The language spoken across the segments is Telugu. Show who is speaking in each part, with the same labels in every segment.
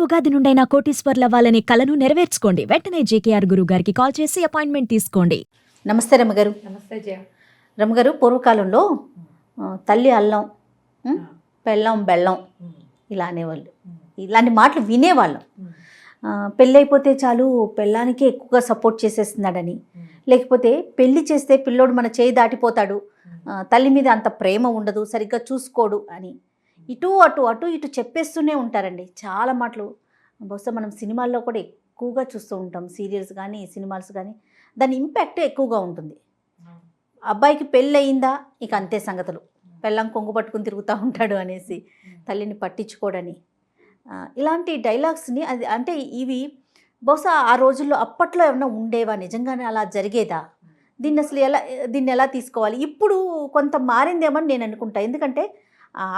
Speaker 1: ఉగాది నుండైనా కోటీశ్వర్లవ్వాలనే కలను నెరవేర్చుకోండి. వెంటనే జేకేఆర్ గురువు గారికి కాల్ చేసి అపాయింట్మెంట్ తీసుకోండి.
Speaker 2: నమస్తే రమ్మగారు.
Speaker 3: నమస్తే జయ.
Speaker 2: రమ్మగారు, పూర్వకాలంలో తల్లి అల్లం, పెళ్ళం బెల్లం ఇలా అనేవాళ్ళు. ఇలాంటి మాటలు వినేవాళ్ళం. పెళ్ళైపోతే చాలు పెళ్ళానికి ఎక్కువగా సపోర్ట్ చేసేస్తున్నాడని, లేకపోతే పెళ్లి చేస్తే పిల్లోడు మన చేయి దాటిపోతాడు, తల్లి మీద అంత ప్రేమ ఉండదు, సరిగ్గా చూసుకోడు అని ఇటు అటు అటు ఇటు చెప్పేస్తూనే ఉంటారండి. చాలా మాటలు బహుశా మనం సినిమాల్లో కూడా ఎక్కువగా చూస్తూ ఉంటాం. సీరియల్స్ కానీ సినిమాస్ కానీ దాని ఇంపాక్ట్ ఎక్కువగా ఉంటుంది. అబ్బాయికి పెళ్ళి అయిందా ఇక అంతే సంగతులు, పెళ్ళం కొంగు పట్టుకుని తిరుగుతూ ఉంటాడు అనేసి, తల్లిని పట్టించుకోడని, ఇలాంటి డైలాగ్స్ని అది అంటే ఇవి బహుశా ఆ రోజుల్లో అప్పట్లో ఏమైనా ఉండేవా, నిజంగానే అలా జరిగేదా, దీన్ని ఎలా తీసుకోవాలి? ఇప్పుడు కొంత మారిందేమని నేను అనుకుంటా. ఎందుకంటే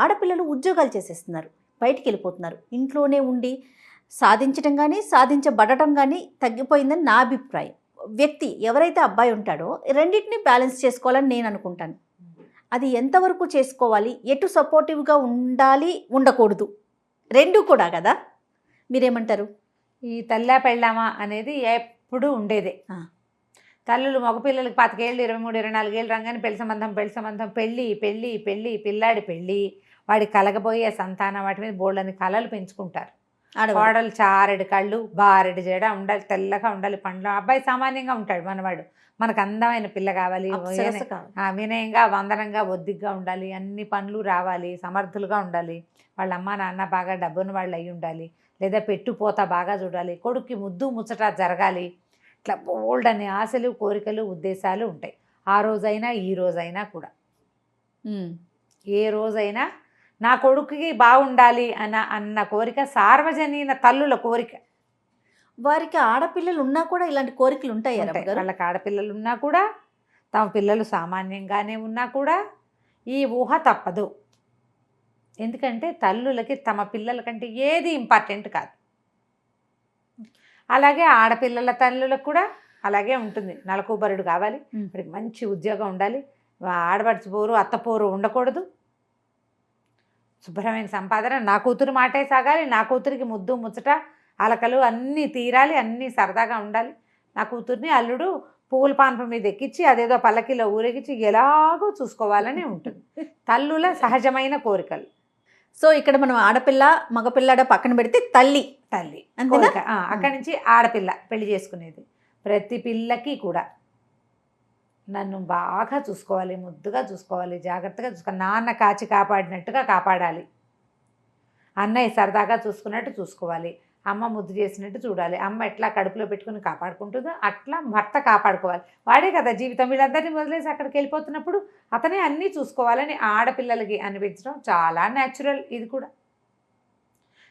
Speaker 2: ఆడపిల్లలు ఉద్యోగాలు చేసేస్తున్నారు, బయటికి వెళ్ళిపోతున్నారు, ఇంట్లోనే ఉండి సాధించడం కానీ సాధించబడటం కానీ తగ్గిపోయిందని నా అభిప్రాయం. వ్యక్తి ఎవరైతే అబ్బాయి ఉంటాడో రెండింటిని బ్యాలెన్స్ చేసుకోవాలని నేను అనుకుంటాను. అది ఎంతవరకు చేసుకోవాలి, ఎటు సపోర్టివ్గా ఉండాలి, ఉండకూడదు, రెండు కూడా కదా, మీరేమంటారు?
Speaker 3: ఈ తల్లా పెళ్ళామా అనేది ఎప్పుడు ఉండేదే. తల్లులు మగపిల్లలకి 25 ఏళ్ళు 23 24 ఏళ్ళు రంగానే పెళ్లి సంబంధం పెళ్ళి పిల్లాడి పెళ్ళి, వాడి కలగబోయే సంతానం, వాటి మీద బోళ్ళని కళలు పెంచుకుంటారు. కోడలు చారెడు కళ్ళు, బారెడు జడ ఉండాలి, తెల్లగా ఉండాలి, పండ్లు. అబ్బాయి సామాన్యంగా ఉంటాడు, మనవాడు మనకు అందమైన పిల్ల కావాలి, వినయంగా వందనంగా ఒద్దిగ్గా ఉండాలి, అన్ని పనులు రావాలి, సమర్థులుగా ఉండాలి, వాళ్ళ అమ్మ నాన్న బాగా డబ్బును వాళ్ళు అయి ఉండాలి, లేదా పెట్టుపోత బాగా చూడాలి, కొడుక్కి ముద్దు ముచ్చట జరగాలి. ఇట్లా బోల్డ్ అనే ఆశలు, కోరికలు, ఉద్దేశాలు ఉంటాయి. ఆ రోజైనా ఈ రోజైనా కూడా, ఏ రోజైనా నా కొడుకుకి బాగుండాలి అన్న కోరిక సార్వజనీన తల్లుల కోరిక.
Speaker 2: వారికి ఆడపిల్లలు ఉన్నా కూడా ఇలాంటి కోరికలు ఉంటాయి.
Speaker 3: వాళ్ళకి ఆడపిల్లలు ఉన్నా కూడా, తమ పిల్లలు సామాన్యంగానే ఉన్నా కూడా ఈ ఊహ తప్పదు. ఎందుకంటే తల్లులకి తమ పిల్లల కంటే ఏది ఇంపార్టెంట్ కాదు. అలాగే ఆడపిల్లల తల్లులకు కూడా అలాగే ఉంటుంది. నలకూబరుడు కావాలి, వాడికి మంచి ఉద్యోగం ఉండాలి, ఆడబడిచి పోరు అత్తపోరు ఉండకూడదు, శుభ్రమైన సంపాదన, నా కూతురు మాటే సాగాలి, నా కూతురికి ముద్దు ముచ్చట అలకలు అన్నీ తీరాలి, అన్నీ సరదాగా ఉండాలి, నా కూతుర్ని అల్లుడు పువ్వుల పాన్ప మీద ఎక్కించి అదేదో పల్లకిలో ఊరేగించి ఎలాగో చూసుకోవాలని ఉంటుంది తల్లుల సహజమైన కోరికలు.
Speaker 2: సో ఇక్కడ మనం ఆడపిల్ల మగపిల్లాడ పక్కన పెడితే తల్లి
Speaker 3: కోరిక. అక్కడి నుంచి ఆడపిల్ల పెళ్లి చేసుకునేది. ప్రతి పిల్లకి కూడా నన్ను బాగా చూసుకోవాలి, ముద్దుగా చూసుకోవాలి, జాగ్రత్తగా చూసుకోవాలి, నాన్న కాచి కాపాడినట్టుగా కాపాడాలి, అన్నయ్య సరదాగా చూసుకున్నట్టు చూసుకోవాలి, అమ్మ ముద్దు చేసినట్టు చూడాలి, అమ్మ ఎట్లా కడుపులో పెట్టుకుని కాపాడుకుంటుందో అట్లా భర్త కాపాడుకోవాలి. వాడే కదా జీవితం. వీళ్ళందరినీ వదిలేసి అక్కడికి వెళ్ళిపోతున్నప్పుడు అతనే అన్నీ చూసుకోవాలని ఆడపిల్లలకి అనిపించడం చాలా న్యాచురల్. ఇది కూడా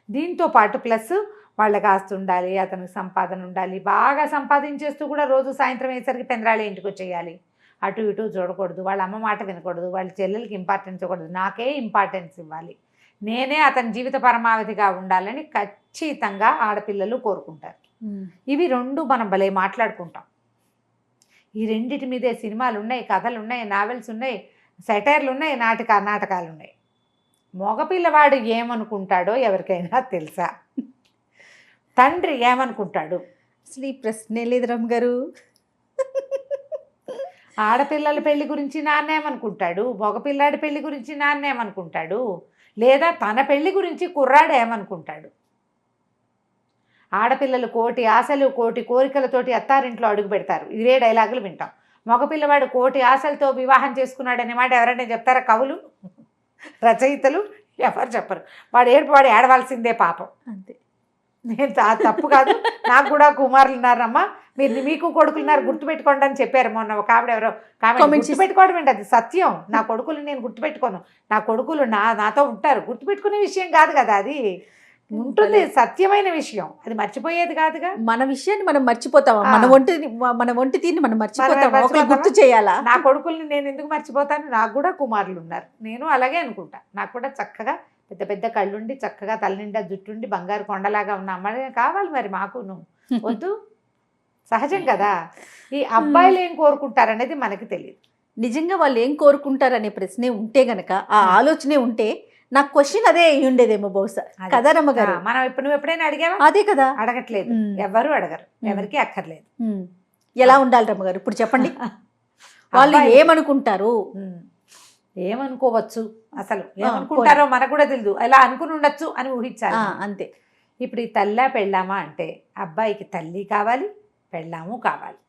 Speaker 3: దీంతో పాటు ప్లస్ వాళ్ళకి ఆస్తి ఉండాలి, అతనికి సంపాదన ఉండాలి, బాగా సంపాదించేస్తూ కూడా రోజు సాయంత్రం అయ్యేసరికి పెందరాళి ఇంటికి వచ్చేయాలి, అటు ఇటు చూడకూడదు, వాళ్ళ అమ్మ మాట వినకూడదు, వాళ్ళ చెల్లెలకి ఇంపార్టెన్స్ ఇవ్వకూడదు, నాకే ఇంపార్టెన్స్ ఇవ్వాలి, నేనే అతని జీవిత పరమావధిగా ఉండాలని ఖచ్చితంగా ఆడపిల్లలు కోరుకుంటారు. ఇవి రెండు మనం భలే మాట్లాడుకుంటాం. ఈ రెండిటి మీదే సినిమాలు ఉన్నాయి, కథలు ఉన్నాయి, నావెల్స్ ఉన్నాయి, సెటైర్లు ఉన్నాయి, నాటకాలు ఉన్నాయి. మగపిల్లవాడు ఏమనుకుంటాడో ఎవరికైనా తెలుసా? తండ్రి ఏమనుకుంటాడు?
Speaker 2: అసలు ఈ ప్రశ్నే లేదు రమ్ గారు.
Speaker 3: ఆడపిల్లల పెళ్లి గురించి నాన్నేమనుకుంటాడు, మగపిల్లాడి పెళ్లి గురించి నాన్నేమనుకుంటాడు, లేదా తన పెళ్లి గురించి కుర్రాడు ఏమనుకుంటాడు? ఆడపిల్లలు కోటి ఆశలు కోటి కోరికలతోటి అత్తారింట్లో అడుగు పెడతారు, ఇవే డైలాగులు వింటాం. మగపిల్లవాడు కోటి ఆశలతో వివాహం చేసుకున్నాడు అనే మాట ఎవరైనా చెప్తారా? కవులు, రచయితలు ఎవరు చెప్పరు. వాడు ఏడవలసిందే పాపం.
Speaker 2: అంతే.
Speaker 3: నేను తప్పు కాదు, నాకు కూడా కుమారులు ఉన్నారమ్మా, మీకు కొడుకులు ఉన్నారు గుర్తుపెట్టుకోండి అని చెప్పారు మొన్న ఒక ఆవిడ. ఎవరో గుర్తుపెట్టుకోవడం ఏంటి, అది సత్యం. నా కొడుకులు నేను గుర్తుపెట్టుకోను, నా కొడుకులు నాతో ఉంటారు. గుర్తుపెట్టుకునే విషయం కాదు కదా, అది ఉంటుంది, సత్యమైన విషయం, అది మర్చిపోయేది కాదుగా.
Speaker 2: మన విషయాన్ని మనం మర్చిపోతామా? మన ఒంటి తీరిని మనం మర్చిపోతామా? గుర్తు చేయాలా?
Speaker 3: నా కొడుకుల్ని నేను ఎందుకు మర్చిపోతాను? నాకు కూడా కుమారులు ఉన్నారు, నేను అలాగే అనుకుంటా. నాకు కూడా చక్కగా పెద్ద పెద్ద కళ్ళుండి, చక్కగా తలనిండా జుట్టుండి, బంగారు కొండలాగా ఉన్న అమ్మాయి కావాలి. మరి మాకును వద్దు, సహజం కదా. ఈ అబ్బాయిలు ఏం కోరుకుంటారు అనేది మనకి తెలియదు.
Speaker 2: నిజంగా వాళ్ళు ఏం కోరుకుంటారు అనే ప్రశ్నే ఉంటే గనక, ఆ ఆలోచనే ఉంటే నాకు క్వశ్చన్ అదే అయి ఉండేదేమో బహుశా
Speaker 3: అది.
Speaker 2: కదా రమ్మగారు.
Speaker 3: మనం ఇప్పుడు నువ్వు ఎప్పుడైనా అడిగావా?
Speaker 2: అదే కదా.
Speaker 3: అడగట్లేదు,
Speaker 2: మ్మ్.
Speaker 3: ఎవరు అడగరు, ఎవరికి అక్కర్లేదు.
Speaker 2: ఎలా ఉండాలి రమ్మగారు ఇప్పుడు చెప్పండి. వాళ్ళు
Speaker 3: అబ్బాయి-
Speaker 2: ఏమనుకుంటారు?
Speaker 3: ఏమనుకోవచ్చు, అసలు ఏమనుకుంటారో మనకు కూడా తెలియదు, ఎలా అనుకుని ఉండొచ్చు అని ఊహించాలి.
Speaker 2: అంతే.
Speaker 3: ఇప్పుడు ఈ తల్లా పెళ్ళామా అంటే అబ్బాయికి తల్లి కావాలి, పెళ్ళాము కావాలి.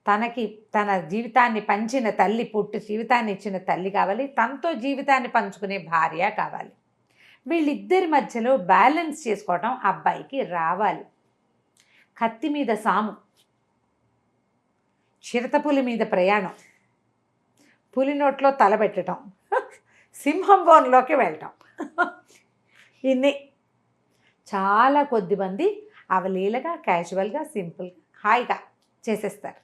Speaker 3: తనకి తన జీవితాన్ని పంచిన తల్లి, పుట్టి జీవితాన్ని ఇచ్చిన తల్లి కావాలి, తనతో జీవితాన్ని పంచుకునే భార్య కావాలి. వీళ్ళిద్దరి మధ్యలో బ్యాలెన్స్ చేసుకోవటం అబ్బాయికి రావాలి. కత్తి మీద సాము, చిరతపులి మీద ప్రయాణం, పులి నోట్లో తలబెట్టడం, సింహం బోన్లోకి వెళ్ళటం, ఇన్ని చాలా కొద్ది మంది అవలీలగా, క్యాజువల్గా, సింపుల్గా, హాయిగా చేసేస్తారు.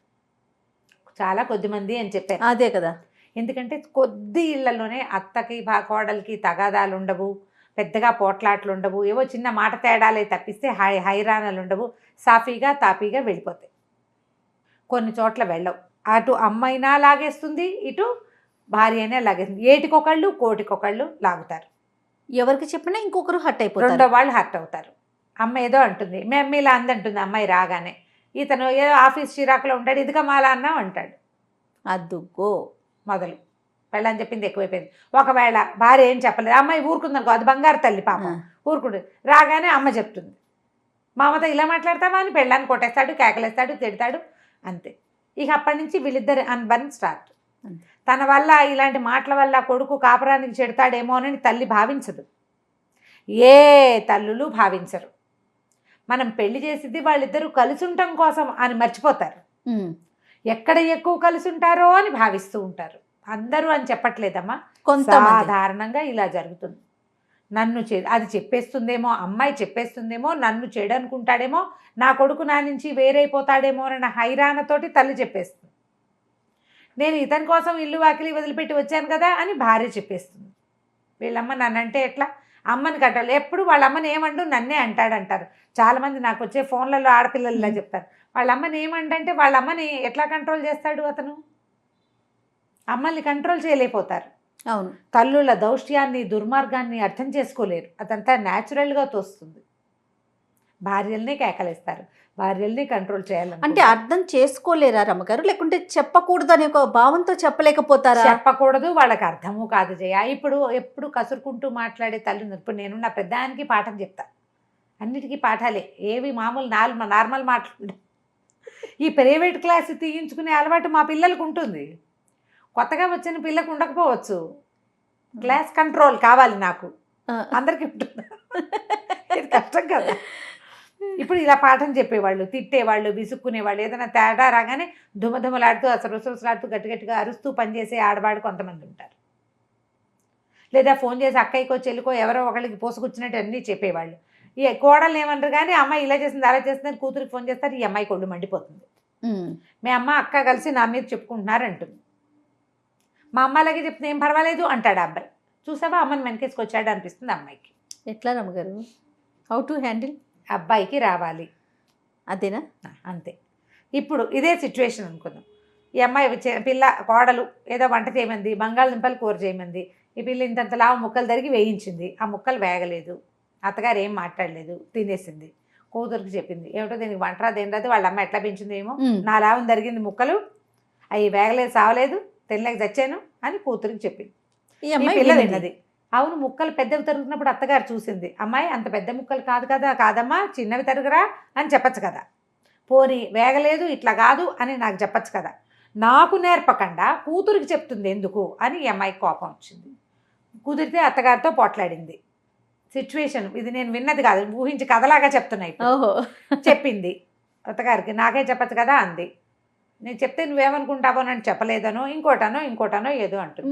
Speaker 3: చాలా కొద్ది మంది అని చెప్పారు.
Speaker 2: అదే కదా.
Speaker 3: ఎందుకంటే కొద్ది ఇళ్లలోనే అత్తకి కోడలికి తగాదాలు ఉండవు, పెద్దగా పోట్లాట్లు ఉండవు, ఏవో చిన్న మాట తేడాలే తప్పిస్తే హైరాణాలు ఉండవు, సాఫీగా తాపీగా వెళ్ళిపోతాయి. కొన్ని చోట్ల వెళ్ళవు. అటు అమ్మైనా లాగేస్తుంది, ఇటు భార్య అయినా లాగేస్తుంది. ఏటికొకళ్ళు కోటికొకళ్ళు లాగుతారు.
Speaker 2: ఎవరికి చెప్పినా ఇంకొకరు హట్ అయిపోతారు.
Speaker 3: రెండో వాళ్ళు హర్ట్ అవుతారు. అమ్మ ఏదో అంటుంది, మేము ఇలా అందంటుంది అమ్మాయి రాగానే, ఇతను ఏదో ఆఫీస్ చిరాకులో ఉంటాడు, ఇదిగా మాలా అన్నా అంటాడు.
Speaker 2: అద్దుగో
Speaker 3: మొదలు పెళ్ళని చెప్పింది ఎక్కువైపోయింది. ఒకవేళ భార్య ఏం చెప్పలేదు, అమ్మాయి ఊరుకుందనుకో, అది బంగారు తల్లి పాపం, ఊరుకుంటుంది. రాగానే అమ్మ చెప్తుంది, మా అమ్మతో ఇలా మాట్లాడతావా అని పెళ్ళాన్ని కొట్టేస్తాడు, కేకలేస్తాడు, తిడతాడు, అంతే. ఇక అప్పటి నుంచి వీళ్ళిద్దరు అన్బర్న్ స్టార్ట్. తన వల్ల ఇలాంటి మాటల వల్ల కొడుకు కాపురానికి చెడతాడేమో అని తల్లి భావించదు, ఏ తల్లులు భావించరు. మనం పెళ్లి చేసింది వాళ్ళిద్దరూ కలిసి ఉండటం కోసం అని మర్చిపోతారు. ఎక్కడ ఎక్కువ కలిసి ఉంటారో అని భావిస్తూ ఉంటారు. అందరూ అని చెప్పట్లేదమ్మా, సాధారణంగా ఇలా జరుగుతుంది. నన్ను అది చెప్పేస్తుందేమో, అమ్మాయి చెప్పేస్తుందేమో, నన్ను చెడు అనుకుంటాడేమో, నా కొడుకు నా నుంచి వేరైపోతాడేమో అన్న హైరాణతోటి తల్లి చెప్పేస్తుంది. నేను ఇతని కోసం ఇల్లు వాకిలి వదిలిపెట్టి వచ్చాను కదా అని భార్య చెప్పేస్తుంది. వీళ్ళమ్మ నన్నంటే ఎట్లా, అమ్మని కట్టాలి, ఎప్పుడు వాళ్ళ అమ్మని ఏమండు నన్నే అంటాడంటారు. చాలామంది నాకు వచ్చే ఫోన్లలో ఆడపిల్లలు ఇలా చెప్తారు, వాళ్ళ అమ్మని ఏమంటే వాళ్ళ అమ్మని ఎట్లా కంట్రోల్ చేస్తాడు అతను, అమ్మల్ని కంట్రోల్ చేయలేకపోతారు.
Speaker 2: అవును.
Speaker 3: తల్లుల దౌష్ట్యాన్ని, దుర్మార్గాన్ని అర్థం చేసుకోలేరు. అదంతా న్యాచురల్గా తోస్తుంది. భార్యల్ని కేకలేస్తారు, భార్యల్ని కంట్రోల్ చేయాలి.
Speaker 2: అంటే అర్థం చేసుకోలేరా రమ్మగారు, లేకుంటే చెప్పకూడదు అనే ఒక భావంతో చెప్పలేకపోతారా?
Speaker 3: చెప్పకూడదు, వాళ్ళకి అర్థము కాదు జయ. ఇప్పుడు ఎప్పుడు కసురుకుంటూ మాట్లాడే తల్లి. ఇప్పుడు నేను నా పెద్దానికి పాఠం చెప్తా, అన్నిటికీ పాఠాలే, ఏవి మామూలు నార్మల్ మాట్లాడు. ఈ ప్రైవేట్ క్లాస్ తీయించుకునే అలవాటు మా పిల్లలకు ఉంటుంది, కొత్తగా వచ్చిన పిల్లకు ఉండకపోవచ్చు. క్లాస్ కంట్రోల్ కావాలి నాకు, అందరికీ ఉంటుంది. ఇది కష్టం కదా. ఇప్పుడు ఇలా పాఠం చెప్పేవాళ్ళు, తిట్టేవాళ్ళు, విసుక్కునేవాళ్ళు, ఏదైనా తేడా రాగానే దుమదుమలాడుతూ, అసలు రుసరుసలాడుతూ, గట్టిగట్టిగా అరుస్తూ పనిచేసే ఆడవాడు కొంతమంది ఉంటారు. లేదా ఫోన్ చేసి అక్కయ్యకో చెల్లికో ఎవరో ఒకరికి పోసుకొచ్చినట్టు అన్నీ చెప్పేవాళ్ళు. ఈ కోడలు ఏమంటారు కానీ అమ్మాయి ఇలా చేసింది, అలా చేసిందని కూతురికి ఫోన్ చేస్తారు, ఈ అమ్మాయి కొళ్ళు మండిపోతుంది. మీ అమ్మ అక్క కలిసి నా మీద చెప్పుకుంటున్నారు అంటుంది. మా అమ్మ అలాగే చెప్తే ఏం పర్వాలేదు అంటాడు అబ్బాయి. చూసావా అమ్మని వెనకేసుకొచ్చాడు అనిపిస్తుంది అమ్మాయికి.
Speaker 2: ఎట్లా రమ్మగారు, హౌ టు హ్యాండిల్?
Speaker 3: అబ్బాయికి రావాలి,
Speaker 2: అదేనా?
Speaker 3: అంతే. ఇప్పుడు ఇదే సిచ్యువేషన్ అనుకుందాం. ఈ అమ్మాయి పిల్ల కోడలు ఏదో వంట చేయమంది, బంగాళదుంపలు కూర చేయమంది. ఈ పిల్ల ఇంతంత లావు ముక్కలు తరిగి వేయించింది, ఆ ముక్కలు వేగలేదు, అత్తగారు ఏం మాట్లాడలేదు, తినేసింది. కూతురికి చెప్పింది, ఏమిటో దీనికి వంట రాదు ఏం రాదు, వాళ్ళ అమ్మ ఎట్లా పెంచింది ఏమో, నా లాభం జరిగింది ముక్కలు, అవి వేగలేదు, సావలేదు, తినలేక చచ్చాను అని కూతురికి చెప్పింది. ఈ పిల్ల విన్నది. అవును, ముక్కలు పెద్దవి తరుగుతున్నప్పుడు అత్తగారు చూసింది, అమ్మాయి అంత పెద్ద ముక్కలు కాదు కదా, కాదమ్మా చిన్నవి తరుగురా అని చెప్పచ్చు కదా, పోనీ వేగలేదు ఇట్లా కాదు అని నాకు చెప్పచ్చు కదా, నాకు నేర్పకుండా కూతురికి చెప్తుంది ఎందుకు అని ఈ అమ్మాయికి కోపం వచ్చింది. కుదిరితే అత్తగారితో పోట్లాడింది. సిచ్యువేషన్ ఇది నేను విన్నది కాదు, ఊహించి కథలాగా చెప్తున్నాయి. చెప్పింది అత్తగారికి, నాకే చెప్పచ్చు కదా అంది. నేను చెప్తే నువ్వేమనుకుంటావో నన్ను చెప్పలేదనో ఇంకోటనో ఏదో అంటుంది.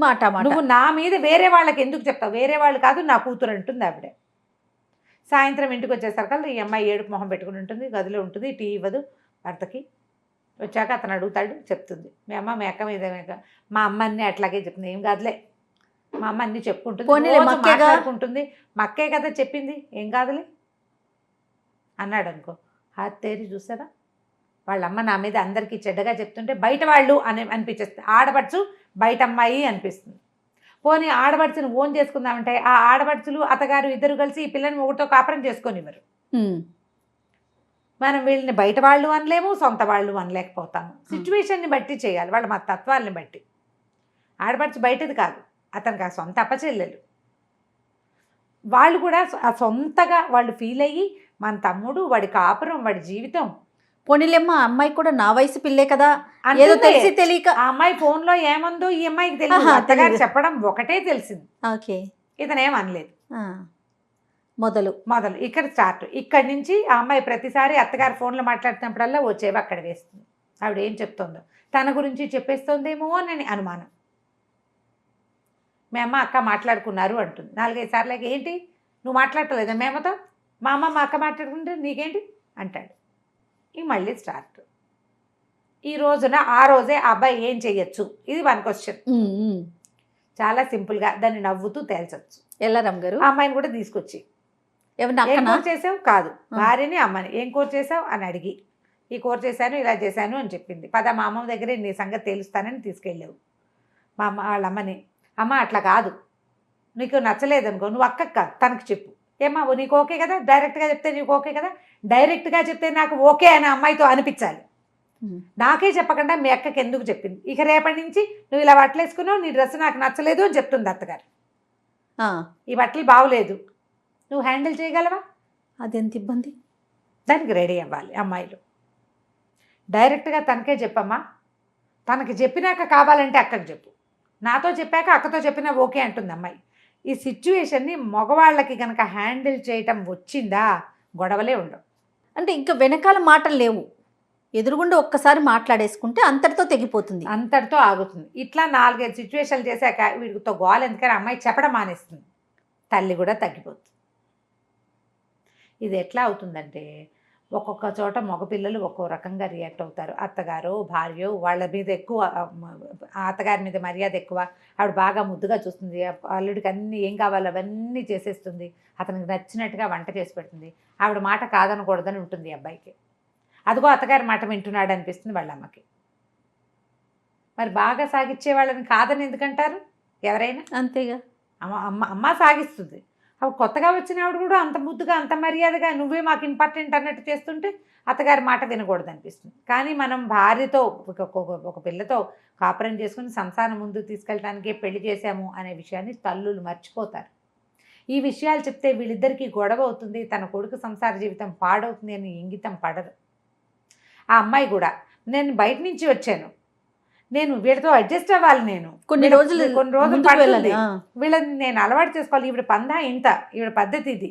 Speaker 3: నువ్వు నా మీద వేరే వాళ్ళకి ఎందుకు చెప్తావు, వేరే వాళ్ళు కాదు నా కూతురు అంటుంది ఆవిడ. సాయంత్రం ఇంటికి వచ్చేసరికి ఈ అమ్మాయి ఏడుపు మొహం పెట్టుకుని ఉంటుంది, గదిలో ఉంటుంది, టీ ఇవ్వదు భర్తకి. వచ్చాక అతను అడుగుతాడు, చెప్తుంది, మీ అక్క మీద మా అమ్మ అన్నీ అట్లాగే చెప్తుంది, ఏం కాదులే మా అమ్మ అన్నీ చెప్పుకుంటుంది, మాట్లాడుకుంటుంది, మా అక్కే కదా చెప్పింది, ఏం కాదులే అన్నాడు అనుకో. తేరి చూసారా, వాళ్ళ అమ్మ నా మీద అందరికీ చెడ్డగా చెప్తుంటే బయట వాళ్ళు అనిపించేస్తుంది, ఆడపడుచు బయట అమ్మాయి అనిపిస్తుంది. పోనీ ఆడపడుచుని ఓన్ చేసుకుందామంటే ఆ ఆడపడుచులు అత్తగారు ఇద్దరు కలిసి ఈ పిల్లని ఒకటితో కాపురం చేసుకొనివ్వరు. మనం వీళ్ళని బయట వాళ్ళు అనలేము, సొంత వాళ్ళు అనలేకపోతాము. సిచ్యువేషన్ని బట్టి చేయాలి, వాళ్ళ మా తత్వాలని బట్టి. ఆడపడుచు బయటది కాదు, అతనికి ఆ సొంత అప్పచెల్లెలు. వాళ్ళు కూడా ఆ సొంతగా వాళ్ళు ఫీల్ అయ్యి మన తమ్ముడు, వాడి కాపురం, వాడి జీవితం.
Speaker 2: పోనీలేమ్మ, అమ్మాయి కూడా నా వయసు పిల్లే కదా,
Speaker 3: అంతే.
Speaker 2: ఏదో తెలిసి తెలియక
Speaker 3: ఆ అమ్మాయి ఫోన్లో ఏమందో ఈ అమ్మాయికి తెలియదు, అత్తగారు చెప్పడం ఒకటే తెలిసింది,
Speaker 2: ఓకే
Speaker 3: ఇతనేం అనలేదు.
Speaker 2: మొదలు
Speaker 3: ఇక్కడ స్టార్ట్. ఇక్కడి నుంచి ఆ అమ్మాయి ప్రతిసారి అత్తగారు ఫోన్లో మాట్లాడుతున్నప్పుడల్లా వచ్చేవి అక్కడ వేస్తుంది. ఆవిడ ఏం చెప్తుందో తన గురించి చెప్పేస్తుందేమో అని అనుమానం. మీ అమ్మ అక్క మాట్లాడుకున్నారు అంటుంది 4-5 సార్లు. ఏంటి నువ్వు మాట్లాడలేదా మేమతో? మా అమ్మ మా అక్క మాట్లాడుకుంటే నీకేంటి అంటాడు. ఇక మళ్ళీ స్టార్ట్. ఈ రోజున ఆ రోజే ఆ అబ్బాయి ఏం చెయ్యొచ్చు, ఇది 1 క్వశ్చన్. చాలా సింపుల్గా దాన్ని నవ్వుతూ తేల్చొచ్చు.
Speaker 2: ఎలా రమ్మగారు?
Speaker 3: ఆ అమ్మాయిని కూడా తీసుకొచ్చి ఏం కూర చేసావు కాదు, భార్యని అమ్మని ఏం కూర చేసావు అని అడిగి, ఈ కూర చేశాను ఇలా చేశాను అని చెప్పింది. పద మా అమ్మ దగ్గరే నీ సంగతి తెలుస్తానని తీసుకెళ్ళావు. మా అమ్మ వాళ్ళ అమ్మని, అమ్మ అట్లా కాదు, నీకు నచ్చలేదనుకో నువ్వు అక్కకి కాదు తనకు చెప్పు. ఏమ్మా నీకు ఓకే కదా, డైరెక్ట్గా చెప్తే నీకు ఓకే కదా, డైరెక్ట్గా చెప్తే నాకు ఓకే అని అమ్మాయితో అనిపించాలి. నాకే చెప్పకుండా మీ అక్కకి ఎందుకు చెప్పింది, ఇక రేపటి నుంచి నువ్వు ఇలా బట్టలు వేసుకున్నావు, నీ డ్రెస్ నాకు నచ్చలేదు అని చెప్తుంది అత్తగారు. ఈ బట్టలు బాగులేదు, నువ్వు హ్యాండిల్ చేయగలవా?
Speaker 2: అదెంత ఇబ్బంది.
Speaker 3: దానికి రెడీ అవ్వాలి అమ్మాయిలు. డైరెక్ట్గా తనకే చెప్పమ్మా, తనకి చెప్పినాక కావాలంటే అక్కకి చెప్పు, నాతో చెప్పాక అక్కతో చెప్పినా ఓకే అంటుంది అమ్మాయి. ఈ సిచ్యువేషన్ని మగవాళ్ళకి కనుక హ్యాండిల్ చేయటం వచ్చిందా గొడవలే ఉండవు.
Speaker 2: అంటే ఇంకా వెనకాల మాటలు లేవు, ఎదురుగుండా ఒక్కసారి మాట్లాడేసుకుంటే అంతటితో తెగిపోతుంది,
Speaker 3: అంతటితో ఆగుతుంది. ఇట్లా 4-5 సిచ్యువేషన్లు చేశాక వీడితో గోల ఎందుకని అమ్మాయి చెప్పడం మానేస్తుంది, తల్లి కూడా తగ్గిపోతుంది. ఇది ఎట్లా అవుతుందంటే ఒక్కొక్క చోట మగపిల్లలు ఒక్కో రకంగా రియాక్ట్ అవుతారు. అత్తగారో భార్యో వాళ్ళ మీద ఎక్కువ, ఆ అత్తగారి మీద మర్యాద ఎక్కువ, ఆవిడ బాగా ముద్దుగా చూస్తుంది, అల్లుడికి అన్నీ ఏం కావాలో అవన్నీ చేసేస్తుంది, అతనికి నచ్చినట్టుగా వంట చేసి పెడుతుంది. ఆవిడ మాట కాదనకూడదని ఉంటుంది అబ్బాయికి. అదిగో అత్తగారి మాట వింటున్నాడు అనిపిస్తుంది వాళ్ళ అమ్మకి. మరి బాగా సాగిచ్చే వాళ్ళని కాదని ఎందుకంటారు ఎవరైనా?
Speaker 2: అంతేగా.
Speaker 3: అమ్మ సాగిస్తుంది, అప్పుడు కొత్తగా వచ్చిన ఆవిడ కూడా అంత ముద్దుగా అంత మర్యాదగా నువ్వే మాకు ఇంపార్టెంట్ అన్నట్టు చేస్తుంటే అత్తగారి మాట వినకూడదు అనిపిస్తుంది. కానీ మనం భార్యతో ఒక పిల్లతో కాపురం చేసుకుని సంసారం ముందుకు తీసుకెళ్ళడానికే పెళ్లి చేశాము అనే విషయాన్ని తల్లులు మర్చిపోతారు. ఈ విషయాలు చెప్తే వీళ్ళిద్దరికీ గొడవ అవుతుంది, తన కొడుకు సంసార జీవితం పాడవుతుంది అని ఇంగితం పడదు. ఆ అమ్మాయి కూడా నేను బయట నుంచి వచ్చాను, నేను వీళ్ళతో అడ్జస్ట్ అవ్వాలి, నేను కొన్ని రోజులు పడుతుంది, వీళ్ళని నేను అలవాటు చేసుకోవాలి, ఈవిడ పందా ఇంత, ఈవిడ పద్ధతి ఇది,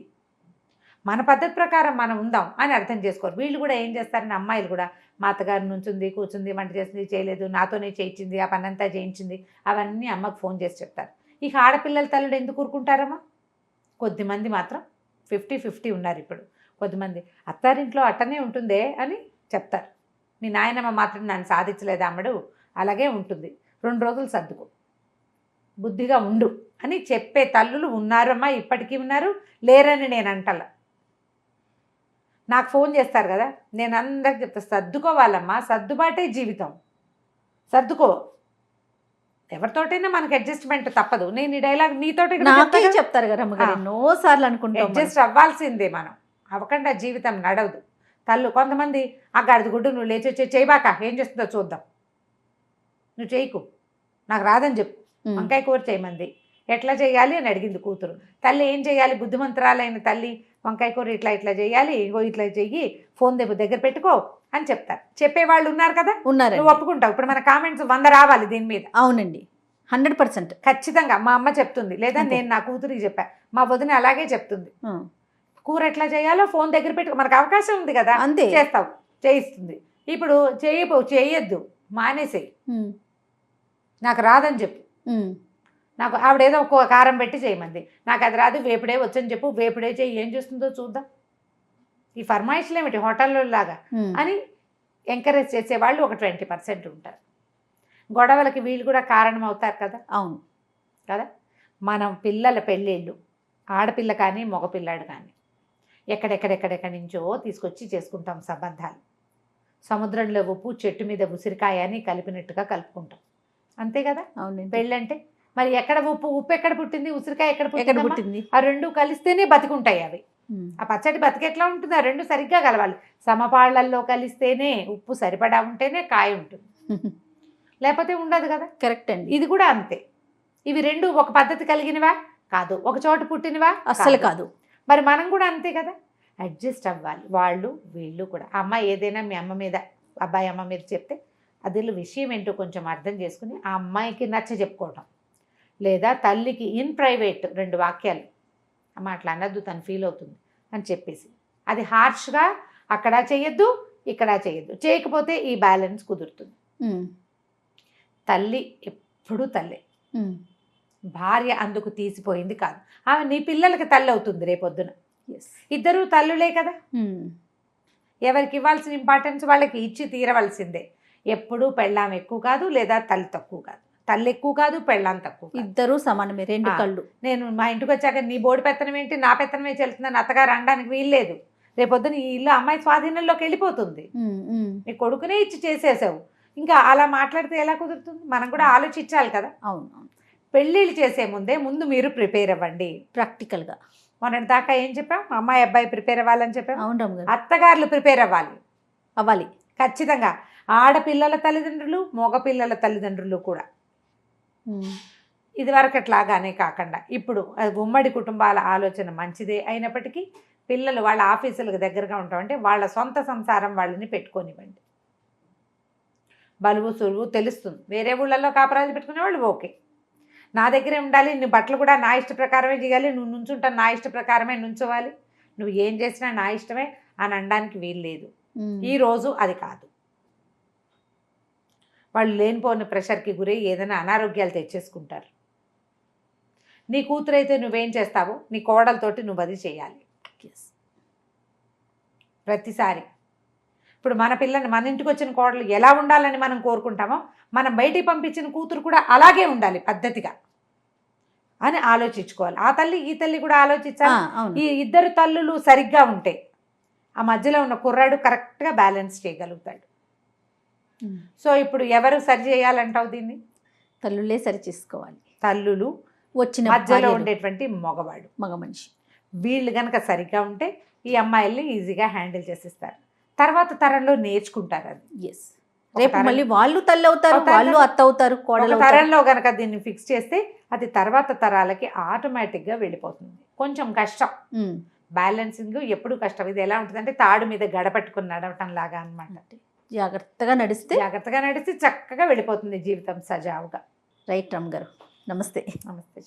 Speaker 3: మన పద్ధతి ప్రకారం మనం ఉందాం అని అర్థం చేసుకోరు. వీళ్ళు కూడా ఏం చేస్తారని అమ్మాయిలు కూడా మా అత్తగారి నుంచుంది కూర్చుంది వంట చేసింది చేయలేదు, నాతోనే చేయించింది, ఆ పని అంతా చేయించింది, అవన్నీ అమ్మకు ఫోన్ చేసి చెప్తారు. ఇక ఆడపిల్లల తల్లుడు ఎందుకు ఊరుకుంటారమ్మా? కొద్దిమంది మాత్రం 50-50 ఉన్నారు ఇప్పుడు. కొద్దిమంది అత్తారింట్లో అట్టనే ఉంటుందే అని చెప్తారు. మీ నాయనమ్మ మాత్రం నన్ను సాధించలేదు అమ్మడు, అలాగే ఉంటుంది, 2 రోజులు సర్దుకో, బుద్ధిగా ఉండు అని చెప్పే తల్లులు ఉన్నారమ్మా, ఇప్పటికీ ఉన్నారు, లేరని నేను అంటల. నాకు ఫోన్ చేస్తారు కదా, నేను అందరికి చెప్తా, సర్దుకోవాలమ్మా, సర్దుబాటే జీవితం, సర్దుకో, ఎవరితోటైనా మనకి అడ్జస్ట్మెంట్ తప్పదు. నేను ఈ డైలాగ్ నీతోటి
Speaker 2: చెప్తారు కదా ఎన్నోసార్లు అనుకుంటా,
Speaker 3: అడ్జస్ట్ అవ్వాల్సిందే, మనం అవ్వకుండా జీవితం నడవదు. తల్లు కొంతమంది ఆ గడిది గుడ్డు నువ్వు లేచి వచ్చి చేయబాక, ఏం చేస్తుందో చూద్దాం, నువ్వు చేయకు, నాకు రాదని చెప్పు, వంకాయ కూర చేయమంది, ఎట్లా చేయాలి అని అడిగింది కూతురు. తల్లి ఏం చేయాలి, బుద్ధిమంతురాలైన తల్లి వంకాయ కూర ఇట్లా ఇట్లా చేయాలి, ఇంకో ఇట్లా చెయ్యి, ఫోన్ దగ్గర పెట్టుకో అని చెప్తారు. చెప్పేవాళ్ళు ఉన్నారు కదా, ఉన్నారు, నువ్వు ఒప్పుకుంటావు. ఇప్పుడు మన కామెంట్స్ 100 రావాలి దీని మీద.
Speaker 2: అవునండి, 100%
Speaker 3: ఖచ్చితంగా. మా అమ్మ చెప్తుంది, లేదా నేను నా కూతురికి చెప్పా, మా వదిన అలాగే చెప్తుంది, కూర ఎట్లా చేయాలో ఫోన్ దగ్గర పెట్టుకో, మనకు అవకాశం ఉంది కదా, అంతే చేస్తావు, చేయిస్తుంది. ఇప్పుడు చేయొద్దు, మానేసేయి, నాకు రాదని చెప్పు, నాకు ఆవిడేదో కారం పెట్టి చేయమంది, నాకు అది రాదు, వేపుడే వచ్చని చెప్పు, వేపుడే చేయి, ఏం చేస్తుందో చూద్దాం. ఈ ఫర్మాయిష్లు ఏమిటి హోటల్లో లాగా అని ఎంకరేజ్ చేసేవాళ్ళు ఒక 20% ఉంటారు. గొడవలకి వీళ్ళు కూడా కారణం అవుతారు కదా.
Speaker 2: అవును
Speaker 3: కదా. మనం పిల్లల పెళ్ళిళ్ళు, ఆడపిల్ల కానీ మగపిల్లాడు కానీ ఎక్కడెక్కడెక్కడెక్కడి నుంచో తీసుకొచ్చి చేసుకుంటాం సంబంధాలు. సముద్రంలో ఉప్పు చెట్టు మీద ఉసిరికాయ అని కలిపినట్టుగా కలుపుకుంటాం, అంతే కదా.
Speaker 2: అవును.
Speaker 3: పెళ్ళంటే మరి ఎక్కడ ఉప్పు ఎక్కడ పుట్టింది, ఉసిరికాయ ఎక్కడ
Speaker 2: ఎక్కడ
Speaker 3: పుట్టింది?
Speaker 2: పుట్టింది?
Speaker 3: ఆ రెండు కలిస్తేనే బతికుంటాయి అవి. ఆ పచ్చడి బతికి ఎట్లా ఉంటుంది? ఆ రెండు సరిగ్గా కలవాలి. సమపాళ్లల్లో కలిస్తేనే, ఉప్పు సరిపడా ఉంటేనే కాయ ఉంటుంది, లేకపోతే ఉండదు కదా.
Speaker 2: కరెక్ట్ అండి.
Speaker 3: ఇది కూడా అంతే. ఇవి రెండు ఒక పద్ధతి కలిగినవా? కాదు. ఒక చోట పుట్టినవా?
Speaker 2: అస్సలు కాదు.
Speaker 3: మరి మనం కూడా అంతే కదా, అడ్జస్ట్ అవ్వాలి. వాళ్ళు వీళ్ళు కూడా. అమ్మ ఏదైనా మీ అమ్మ మీద, అబ్బాయి అమ్మ మీద చెప్తే అది విషయం ఏంటో కొంచెం అర్థం చేసుకుని ఆ అమ్మాయికి నచ్చ చెప్పుకోవటం, లేదా తల్లికి ఇన్ ప్రైవేట్ 2 వాక్యాలు, అమ్మ అట్లా అనద్దు, తను ఫీల్ అవుతుంది అని చెప్పేసి, అది హార్ష్గా అక్కడ చేయొద్దు, ఇక్కడ చేయొద్దు. చేయకపోతే ఈ బ్యాలెన్స్ కుదురుతుంది. తల్లి ఎప్పుడూ తల్లే, భార్య అందుకు తీసిపోయింది కాదు. ఆమె నీ పిల్లలకి తల్లి అవుతుంది రేపొద్దున. ఇద్దరూ తల్లులే కదా. ఎవరికి ఇవ్వాల్సిన ఇంపార్టెన్స్ వాళ్ళకి ఇచ్చి తీరవలసిందే. ఎప్పుడూ పెళ్ళాం ఎక్కువ కాదు, లేదా తల్లి తక్కువ కాదు. తల్లి ఎక్కువ కాదు, పెళ్ళాం తక్కువ కాదు.
Speaker 2: ఇద్దరూ సమానమే, 2 కళ్ళు.
Speaker 3: నేను మా ఇంటికి వచ్చాక నీ బోడి పెత్తనం ఏంటి, నా పెత్తనమే చెల్తుందని అత్తగారు అనడానికి వీల్లేదు. రేపొద్దున ఈ ఇల్లు అమ్మాయి స్వాధీనంలోకి వెళ్ళిపోతుంది. నీ కొడుకునే ఇచ్చి చేసేసావు, ఇంకా అలా మాట్లాడితే ఎలా కుదురుతుంది? మనం కూడా ఆలోచించాలి కదా.
Speaker 2: అవును.
Speaker 3: పెళ్ళిళ్ళు చేసే ముందు మీరు ప్రిపేర్ అవ్వండి
Speaker 2: ప్రాక్టికల్గా.
Speaker 3: మొన్నటి దాకా ఏం చెప్పాం? అమ్మాయి అబ్బాయి ప్రిపేర్ అవ్వాలని చెప్పాం.
Speaker 2: అవును రమ్మ.
Speaker 3: అత్తగారులు ప్రిపేర్ అవ్వాలి ఖచ్చితంగా. ఆడపిల్లల తల్లిదండ్రులు, మగపిల్లల తల్లిదండ్రులు కూడా. ఇది వరకట్లాగానే కాకుండా ఇప్పుడు ఉమ్మడి కుటుంబాల ఆలోచన మంచిదే అయినప్పటికీ పిల్లలు వాళ్ళ ఆఫీసులకు దగ్గరగా ఉంటామంటే వాళ్ళ సొంత సంసారం వాళ్ళని పెట్టుకోనివ్వండి. బలువు సులువు తెలుస్తుంది. వేరే ఊళ్ళల్లో కాపరాలు పెట్టుకునే వాళ్ళు ఓకే, నా దగ్గరే ఉండాలి, నీ బట్టలు కూడా నా ఇష్ట ప్రకారమే చేయాలి, నువ్వు నుంచుంటాను నా ఇష్ట ప్రకారమే నుంచోవాలి, నువ్వు ఏం చేసినా నా ఇష్టమే అని అనడానికి వీలు లేదు. ఈరోజు అది కాదు. వాళ్ళు లేనిపోని ప్రెషర్కి గురై ఏదైనా అనారోగ్యాలు తెచ్చేసుకుంటారు. నీ కూతురైతే నువ్వేం చేస్తావో నీ కోడలతోటి నువ్వు అది చేయాలి ప్రతిసారి. ఇప్పుడు మన పిల్లని, మన ఇంటికి వచ్చిన కోడలు ఎలా ఉండాలని మనం కోరుకుంటామో మనం బయటికి పంపించిన కూతురు కూడా అలాగే ఉండాలి పద్ధతిగా అని ఆలోచించుకోవాలి. ఆ తల్లి ఈ తల్లి కూడా ఆలోచించాలి. ఈ ఇద్దరు తల్లులు సరిగ్గా ఉంటే ఆ మధ్యలో ఉన్న కుర్రాడు కరెక్ట్గా బ్యాలెన్స్ చేయగలుగుతాడు. సో ఇప్పుడు ఎవరు సరి చేయాలంటావు దీన్ని?
Speaker 2: తల్లులే సరి చేసుకోవాలి.
Speaker 3: తల్లులు, వచ్చిన మధ్యలో ఉండేటువంటి మగ మనిషి, వీళ్ళు కనుక సరిగ్గా ఉంటే ఈ అమ్మాయిల్ని ఈజీగా హ్యాండిల్ చేసేస్తారు. తర్వాత తరంలో నేర్చుకుంటారు అది.
Speaker 2: రేపు మళ్ళీ వాళ్ళు తల్లి అవుతారు, వాళ్ళు అత్త అవుతారు, కోడలు.
Speaker 3: తరంలో కనుక దీన్ని ఫిక్స్ చేస్తే అది తర్వాత తరాలకి ఆటోమేటిక్గా వెళ్ళిపోతుంది. కొంచెం కష్టం, బ్యాలెన్సింగ్ ఎప్పుడు కష్టం. ఇది ఎలా ఉంటుంది అంటే తాడు మీద గడపట్టుకుని నడవటం లాగా అనమాట.
Speaker 2: జాగ్రత్తగా నడిస్తే
Speaker 3: చక్కగా వెళ్ళిపోతుంది జీవితం సజావుగా.
Speaker 2: రైట్ రమ్ గారు, నమస్తే.
Speaker 3: నమస్తే.